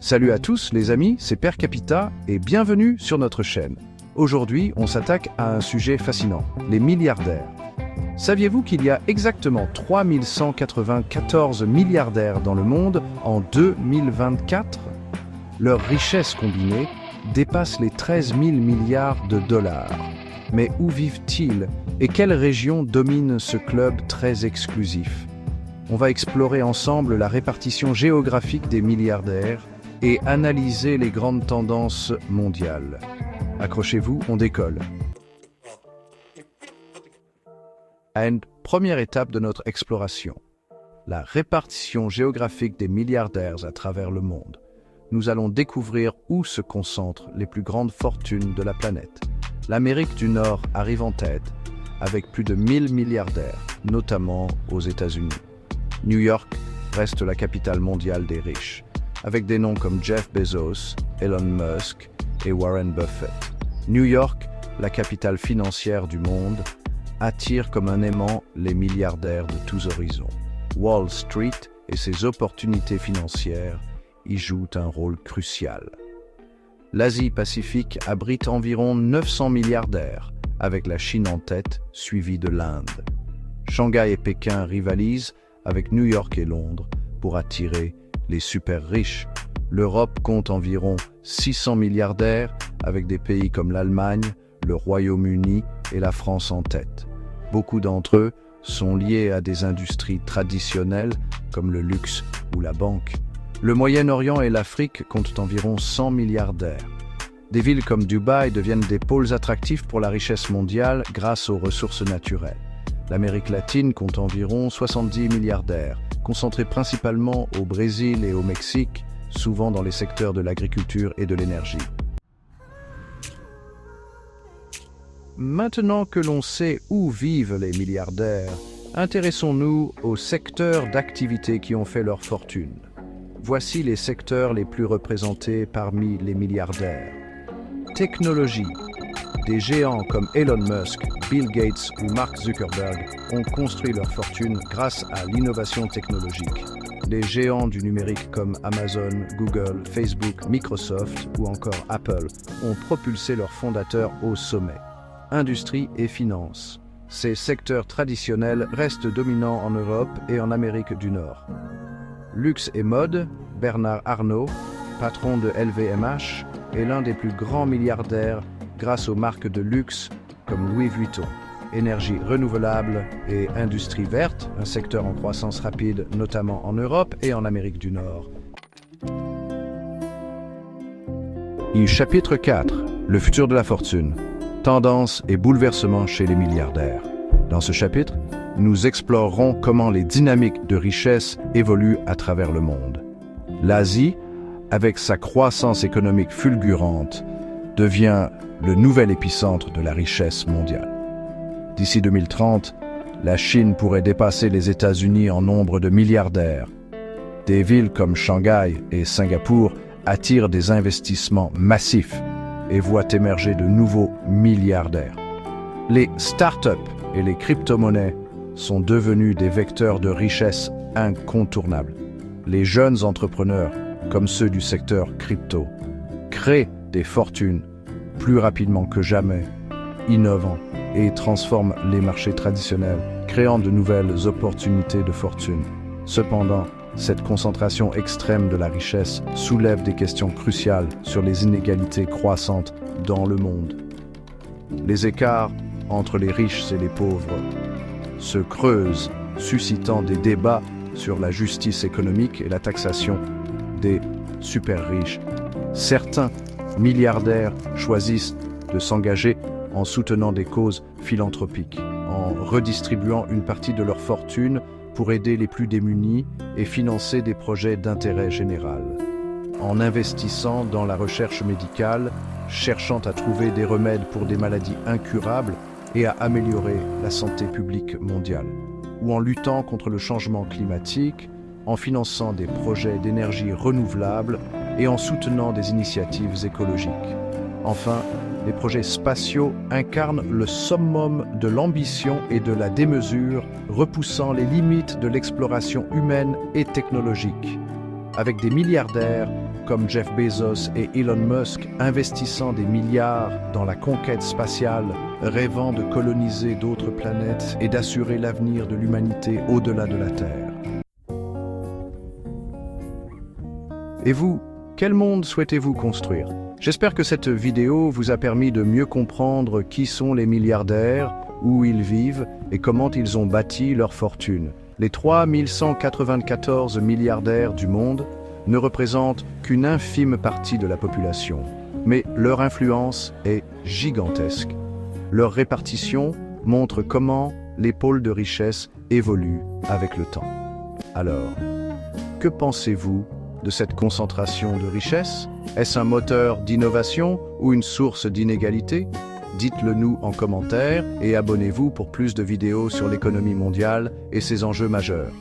Salut à tous les amis, c'est Père Capita et bienvenue sur notre chaîne. Aujourd'hui, on s'attaque à un sujet fascinant, les milliardaires. Saviez-vous qu'il y a exactement 3194 milliardaires dans le monde en 2024 ? Leur richesse combinée dépasse les 13 000 milliards de dollars. Mais où vivent-ils et quelle région domine ce club très exclusif ? On va explorer ensemble la répartition géographique des milliardaires et analyser les grandes tendances mondiales. Accrochez-vous, on décolle. À une première étape de notre exploration, la répartition géographique des milliardaires à travers le monde. Nous allons découvrir où se concentrent les plus grandes fortunes de la planète. L'Amérique du Nord arrive en tête, avec plus de 1000 milliardaires, notamment aux États-Unis. New York reste la capitale mondiale des riches, avec des noms comme Jeff Bezos, Elon Musk et Warren Buffett. New York, la capitale financière du monde, attire comme un aimant les milliardaires de tous horizons. Wall Street et ses opportunités financières y jouent un rôle crucial. L'Asie-Pacifique abrite environ 900 milliardaires, avec la Chine en tête, suivie de l'Inde. Shanghai et Pékin rivalisent avec New York et Londres pour attirer les super riches. L'Europe compte environ 600 milliardaires, avec des pays comme l'Allemagne, le Royaume-Uni et la France en tête. Beaucoup d'entre eux sont liés à des industries traditionnelles comme le luxe ou la banque. Le Moyen-Orient et l'Afrique comptent environ 100 milliardaires. Des villes comme Dubaï deviennent des pôles attractifs pour la richesse mondiale grâce aux ressources naturelles. L'Amérique latine compte environ 70 milliardaires, concentrés principalement au Brésil et au Mexique, souvent dans les secteurs de l'agriculture et de l'énergie. Maintenant que l'on sait où vivent les milliardaires, intéressons-nous aux secteurs d'activité qui ont fait leur fortune. Voici les secteurs les plus représentés parmi les milliardaires. Technologie. Des géants comme Elon Musk, Bill Gates ou Mark Zuckerberg ont construit leur fortune grâce à l'innovation technologique. Les géants du numérique comme Amazon, Google, Facebook, Microsoft ou encore Apple ont propulsé leurs fondateurs au sommet. Industrie et finance. Ces secteurs traditionnels restent dominants en Europe et en Amérique du Nord. Luxe et mode, Bernard Arnault, patron de LVMH, est l'un des plus grands milliardaires grâce aux marques de luxe comme Louis Vuitton. Énergie renouvelable et industrie verte, un secteur en croissance rapide notamment en Europe et en Amérique du Nord. Chapitre 4. Le futur de la fortune. Tendances et bouleversements chez les milliardaires. Dans ce chapitre, nous explorerons comment les dynamiques de richesse évoluent à travers le monde. L'Asie, avec sa croissance économique fulgurante, devient le nouvel épicentre de la richesse mondiale. D'ici 2030, la Chine pourrait dépasser les États-Unis en nombre de milliardaires. Des villes comme Shanghai et Singapour attirent des investissements massifs et voient émerger de nouveaux milliardaires. Les start-up et les crypto-monnaies sont devenus des vecteurs de richesse incontournables. Les jeunes entrepreneurs, comme ceux du secteur crypto, créent des fortunes plus rapidement que jamais, innovant et transforment les marchés traditionnels, créant de nouvelles opportunités de fortune. Cependant, cette concentration extrême de la richesse soulève des questions cruciales sur les inégalités croissantes dans le monde. Les écarts entre les riches et les pauvres se creusent, suscitant des débats sur la justice économique et la taxation des super riches. Certains milliardaires choisissent de s'engager en soutenant des causes philanthropiques, en redistribuant une partie de leur fortune pour aider les plus démunis et financer des projets d'intérêt général, en investissant dans la recherche médicale, cherchant à trouver des remèdes pour des maladies incurables et à améliorer la santé publique mondiale, ou en luttant contre le changement climatique, en finançant des projets d'énergie renouvelable et en soutenant des initiatives écologiques. Enfin, les projets spatiaux incarnent le summum de l'ambition et de la démesure, repoussant les limites de l'exploration humaine et technologique. Avec des milliardaires, comme Jeff Bezos et Elon Musk investissant des milliards dans la conquête spatiale, rêvant de coloniser d'autres planètes et d'assurer l'avenir de l'humanité au-delà de la Terre. Et vous, quel monde souhaitez-vous construire? J'espère que cette vidéo vous a permis de mieux comprendre qui sont les milliardaires, où ils vivent et comment ils ont bâti leur fortune. Les 3194 milliardaires du monde ne représentent qu'une infime partie de la population, mais leur influence est gigantesque. Leur répartition montre comment les pôles de richesse évoluent avec le temps. Alors, que pensez-vous de cette concentration de richesse? Est-ce un moteur d'innovation ou une source d'inégalité? Dites-le nous en commentaire et abonnez-vous pour plus de vidéos sur l'économie mondiale et ses enjeux majeurs.